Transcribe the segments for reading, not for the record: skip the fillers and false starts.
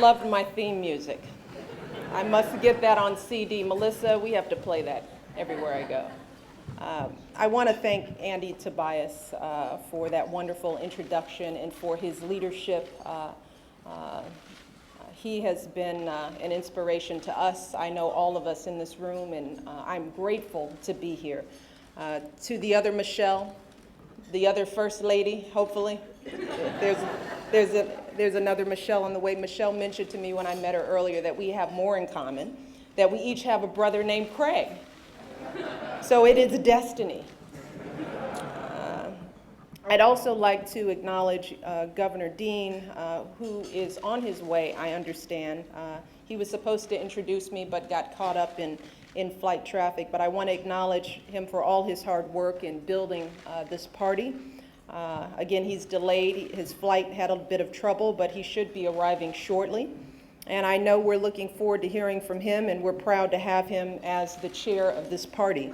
loved my theme music. I must get that on CD. Melissa, we have to play that everywhere I go. I want to thank Andy Tobias for that wonderful introduction and for his leadership. He has been an inspiration to us. I know all of us in this room, and I'm grateful to be here. To the other Michelle, the other First Lady, hopefully. There's another Michelle on the way. Michelle mentioned to me when I met her earlier that we have more in common, that we each have a brother named Craig. So it is destiny. I'd also like to acknowledge Governor Dean, who is on his way, I understand. He was supposed to introduce me, but got caught up in flight traffic. But I want to acknowledge him for all his hard work in building this party. Again, he's delayed. His flight had a bit of trouble, but he should be arriving shortly. And I know we're looking forward to hearing from him, and we're proud to have him as the chair of this party.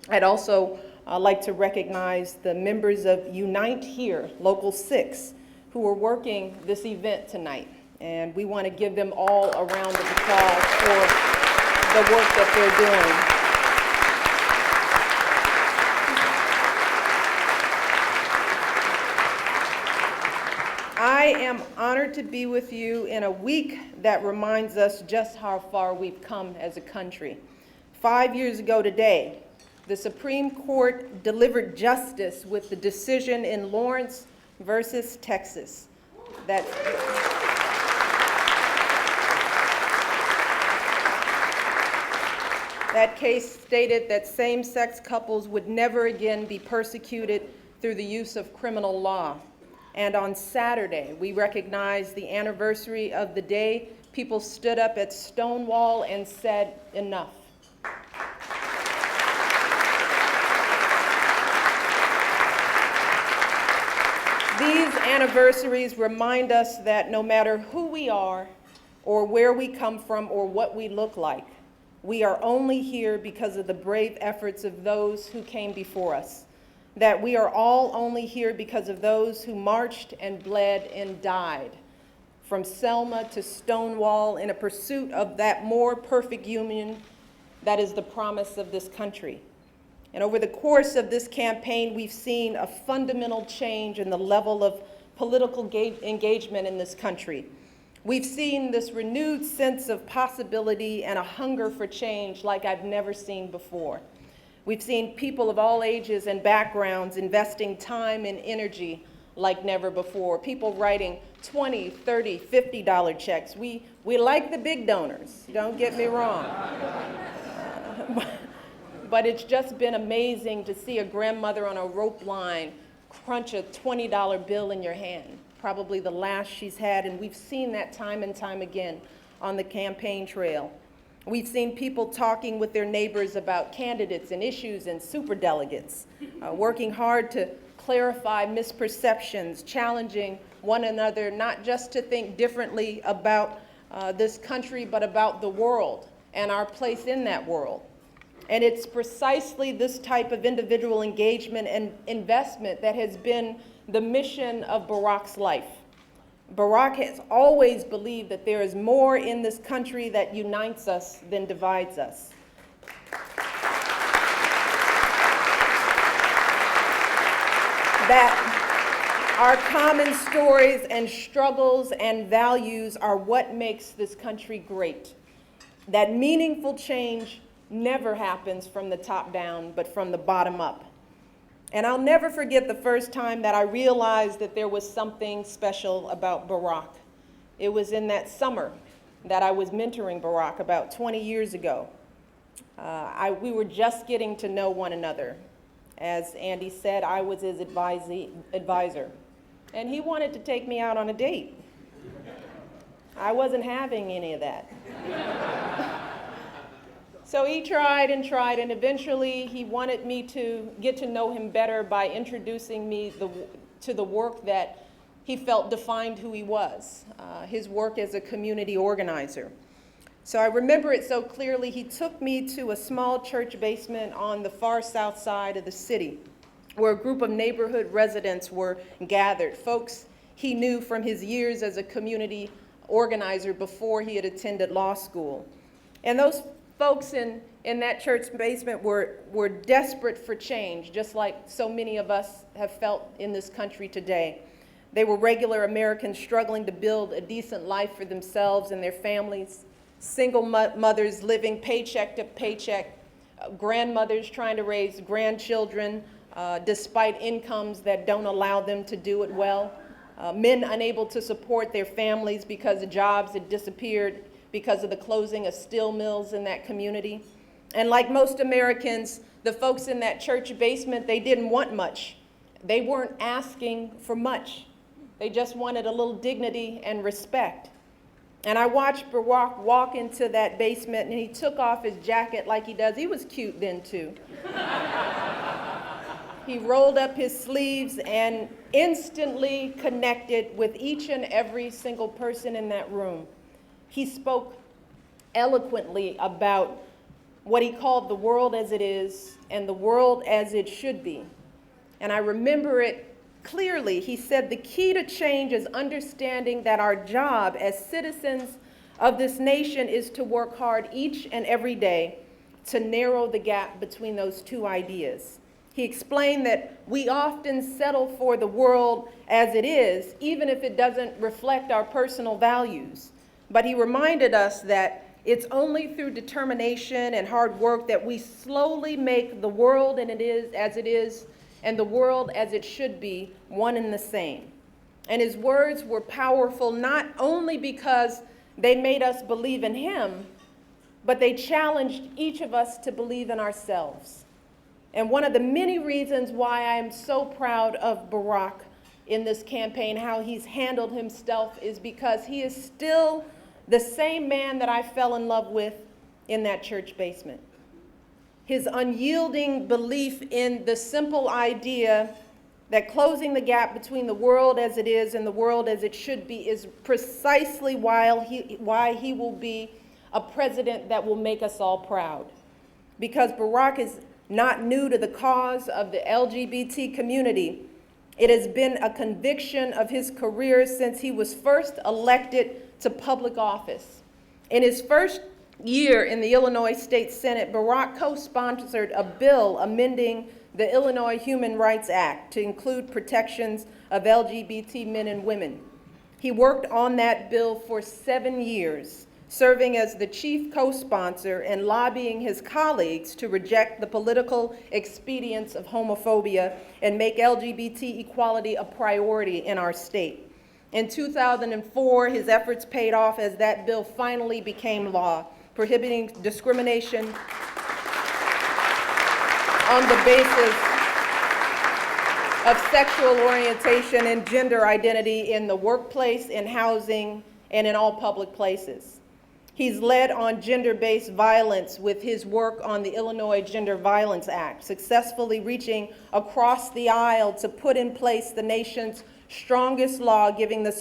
I'd also like to recognize the members of Unite Here, Local 6, who are working this event tonight. And we want to give them all a round of applause for the work that they're doing. I am honored to be with you in a week that reminds us just how far we've come as a country. 5 years ago today, the Supreme Court delivered justice with the decision in Lawrence versus Texas. That case stated that same-sex couples would never again be persecuted through the use of criminal law. And on Saturday, we recognized the anniversary of the day people stood up at Stonewall and said, enough. These anniversaries remind us that no matter who we are or where we come from or what we look like, we are only here because of the brave efforts of those who came before us. That we are all only here because of those who marched and bled and died, from Selma to Stonewall, in a pursuit of that more perfect union that is the promise of this country. And over the course of this campaign, we've seen a fundamental change in the level of political engagement in this country. We've seen this renewed sense of possibility and a hunger for change like I've never seen before. We've seen people of all ages and backgrounds investing time and energy like never before. People writing $20, $30, $50 checks. We like the big donors, don't get me wrong. But it's just been amazing to see a grandmother on a rope line crunch a $20 bill in your hand, probably the last she's had, and we've seen that time and time again on the campaign trail. We've seen people talking with their neighbors about candidates and issues and superdelegates, working hard to clarify misperceptions, challenging one another not just to think differently about this country, but about the world and our place in that world. And it's precisely this type of individual engagement and investment that has been the mission of Barack's life. Barack has always believed that there is more in this country that unites us than divides us. That our common stories and struggles and values are what makes this country great. That meaningful change never happens from the top down, but from the bottom up. And I'll never forget the first time that I realized that there was something special about Barack. It was in that summer that I was mentoring Barack about 20 years ago. We were just getting to know one another. As Andy said, I was his advisor. And he wanted to take me out on a date. I wasn't having any of that. So he tried, and eventually he wanted me to get to know him better by introducing me to the work that he felt defined who he was, his work as a community organizer. So I remember it so clearly. He took me to a small church basement on the far south side of the city, where a group of neighborhood residents were gathered, folks he knew from his years as a community organizer before he had attended law school. And those folks in that church basement were desperate for change, just like so many of us have felt in this country today. They were regular Americans struggling to build a decent life for themselves and their families, single mothers living paycheck to paycheck, grandmothers trying to raise grandchildren despite incomes that don't allow them to do it well, men unable to support their families because the jobs had disappeared because of the closing of steel mills in that community. And like most Americans, the folks in that church basement, they didn't want much. They weren't asking for much. They just wanted a little dignity and respect. And I watched Barack walk into that basement, and he took off his jacket like he does. He was cute then, too. He rolled up his sleeves and instantly connected with each and every single person in that room. He spoke eloquently about what he called the world as it is and the world as it should be. And I remember it clearly. He said the key to change is understanding that our job as citizens of this nation is to work hard each and every day to narrow the gap between those two ideas. He explained that we often settle for the world as it is, even if it doesn't reflect our personal values. But he reminded us that it's only through determination and hard work that we slowly make the world and it is and the world as it should be one and the same. And his words were powerful not only because they made us believe in him, but they challenged each of us to believe in ourselves. And one of the many reasons why I am so proud of Barack in this campaign, how he's handled himself, is because he is still the same man that I fell in love with in that church basement. His unyielding belief in the simple idea that closing the gap between the world as it is and the world as it should be is precisely why he will be a president that will make us all proud. Because Barack is not new to the cause of the LGBT community. It has been a conviction of his career since he was first elected to public office. In his first year in the Illinois State Senate, Barack co-sponsored a bill amending the Illinois Human Rights Act to include protections of LGBT men and women. He worked on that bill for 7 years, serving as the chief co-sponsor and lobbying his colleagues to reject the political expedience of homophobia and make LGBT equality a priority in our state. In 2004, his efforts paid off as that bill finally became law, prohibiting discrimination on the basis of sexual orientation and gender identity in the workplace, in housing, and in all public places. He's led on gender-based violence with his work on the Illinois Gender Violence Act, successfully reaching across the aisle to put in place the nation's strongest law giving the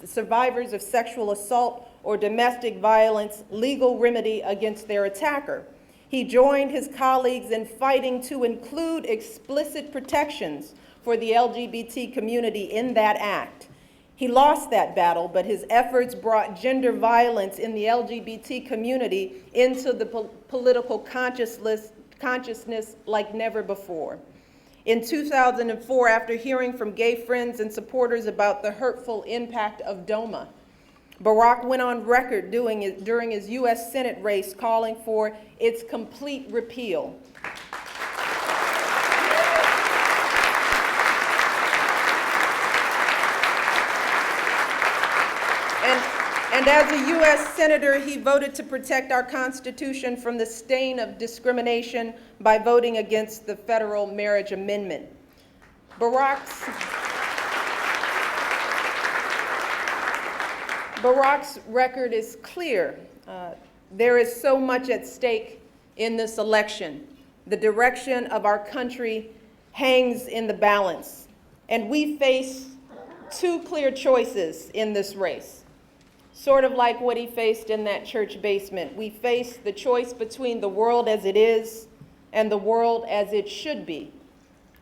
survivors of sexual assault or domestic violence legal remedy against their attacker. He joined his colleagues in fighting to include explicit protections for the LGBT community in that act. He lost that battle, but his efforts brought gender violence in the LGBT community into the political consciousness like never before. In 2004, after hearing from gay friends and supporters about the hurtful impact of DOMA, Barack went on record during his U.S. Senate race calling for its complete repeal. And as a U.S. Senator, he voted to protect our Constitution from the stain of discrimination by voting against the federal marriage amendment. Barack's record is clear. There is so much at stake in this election. The direction of our country hangs in the balance. And we face two clear choices in this race. Sort of like what he faced in that church basement. We face the choice between the world as it is and the world as it should be.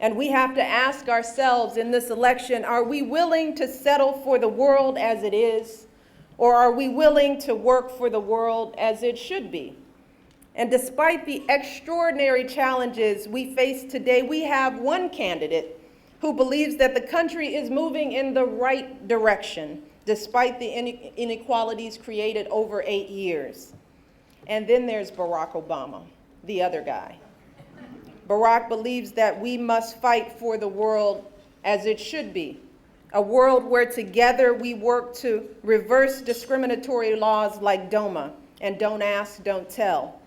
And we have to ask ourselves in this election, are we willing to settle for the world as it is, Or are we willing to work for the world as it should be? And despite the extraordinary challenges we face today, we have one candidate who believes that the country is moving in the right direction, despite the inequalities created over 8 years. And then there's Barack Obama, the other guy. Barack believes that we must fight for the world as it should be, a world where together we work to reverse discriminatory laws like DOMA and Don't Ask, Don't Tell.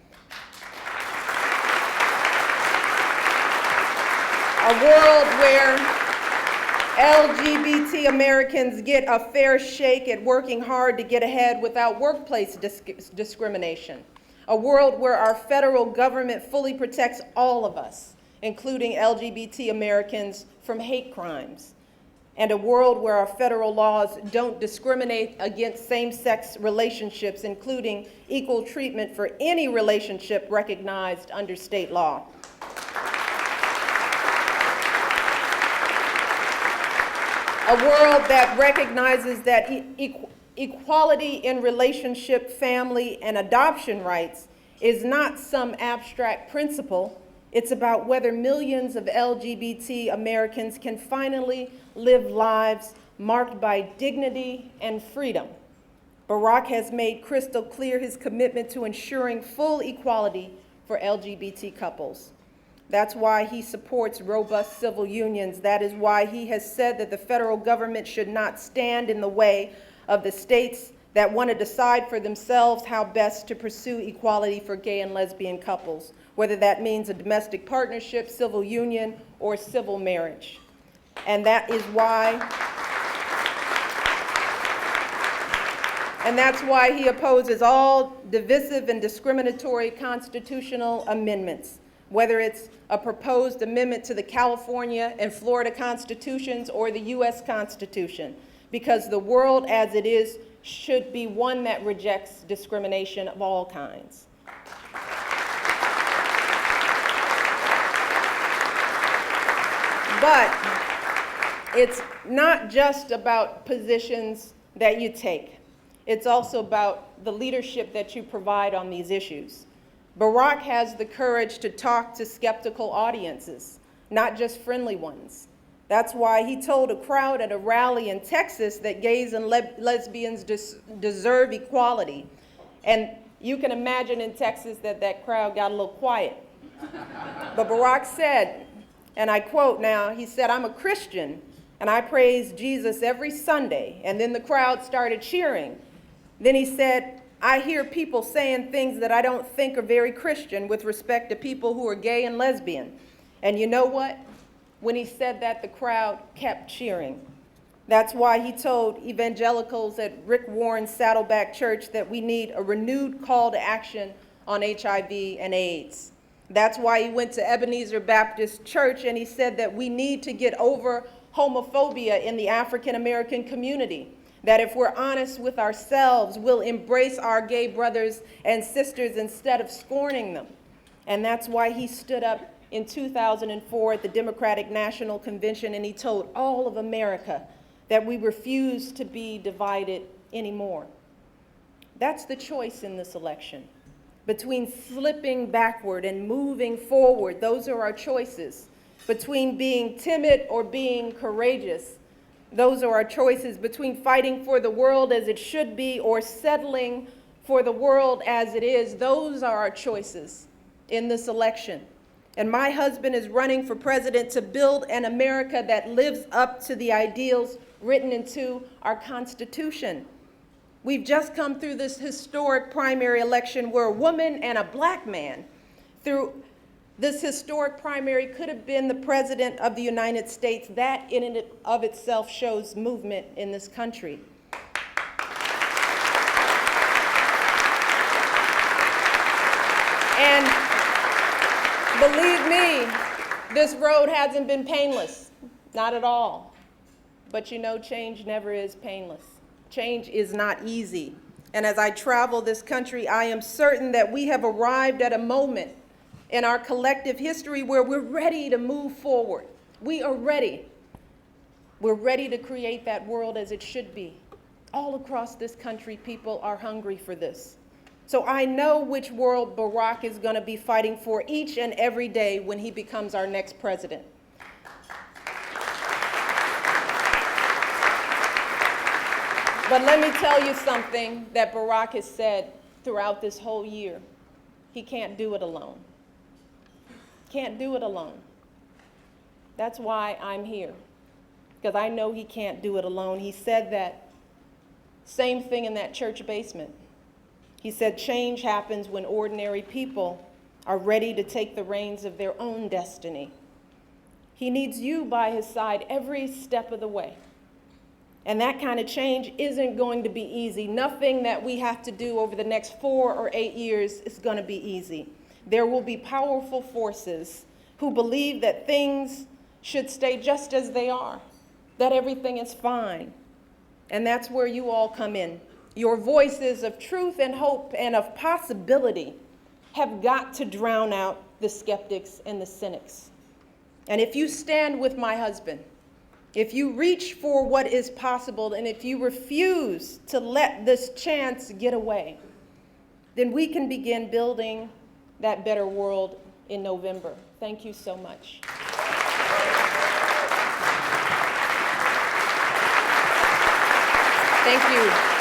A world where LGBT Americans get a fair shake at working hard to get ahead without workplace discrimination. A world where our federal government fully protects all of us, including LGBT Americans, from hate crimes. And a world where our federal laws don't discriminate against same-sex relationships, including equal treatment for any relationship recognized under state law. A world that recognizes that equality in relationship, family, and adoption rights is not some abstract principle. It's about whether millions of LGBT Americans can finally live lives marked by dignity and freedom. Barack has made crystal clear his commitment to ensuring full equality for LGBT couples. That's why he supports robust civil unions. That is why he has said that the federal government should not stand in the way of the states that want to decide for themselves how best to pursue equality for gay and lesbian couples, whether that means a domestic partnership, civil union, or civil marriage. And that's why he opposes all divisive and discriminatory constitutional amendments, whether it's a proposed amendment to the California and Florida constitutions or the US Constitution, because the world as it is should be one that rejects discrimination of all kinds. But it's not just about positions that you take. It's also about the leadership that you provide on these issues. Barack has the courage to talk to skeptical audiences, not just friendly ones. That's why he told a crowd at a rally in Texas that gays and lesbians deserve equality. And you can imagine in Texas that crowd got a little quiet. But Barack said, and I quote now, he said, "I'm a Christian and I praise Jesus every Sunday." And then the crowd started cheering. Then he said, "I hear people saying things that I don't think are very Christian with respect to people who are gay and lesbian." And you know what? When he said that, the crowd kept cheering. That's why he told evangelicals at Rick Warren's Saddleback Church that we need a renewed call to action on HIV and AIDS. That's why he went to Ebenezer Baptist Church and he said that we need to get over homophobia in the African American community. That if we're honest with ourselves, we'll embrace our gay brothers and sisters instead of scorning them. And that's why he stood up in 2004 at the Democratic National Convention and he told all of America that we refuse to be divided anymore. That's the choice in this election. Between slipping backward and moving forward, those are our choices. Between being timid or being courageous, those are our choices. Between fighting for the world as it should be or settling for the world as it is, those are our choices in this election. And my husband is running for president to build an America that lives up to the ideals written into our Constitution. We've just come through this historic primary election where a woman and a black man, through this historic primary, could have been the president of the United States. That in and of itself shows movement in this country. And believe me, this road hasn't been painless, not at all. But you know, change never is painless. Change is not easy. And as I travel this country, I am certain that we have arrived at a moment in our collective history where we're ready to move forward. We are ready. We're ready to create that world as it should be. All across this country, people are hungry for this. So I know which world Barack is going to be fighting for each and every day when he becomes our next president. But let me tell you something that Barack has said throughout this whole year. He can't do it alone. Can't do it alone. That's why I'm here, because I know he can't do it alone. He said that same thing in that church basement. He said change happens when ordinary people are ready to take the reins of their own destiny. He needs you by his side every step of the way. And that kind of change isn't going to be easy. Nothing that we have to do over the next 4 or 8 years is going to be easy. There will be powerful forces who believe that things should stay just as they are, that everything is fine. And that's where you all come in. Your voices of truth and hope and of possibility have got to drown out the skeptics and the cynics. And if you stand with my husband, if you reach for what is possible, and if you refuse to let this chance get away, then we can begin building that better world in November. Thank you so much. Thank you.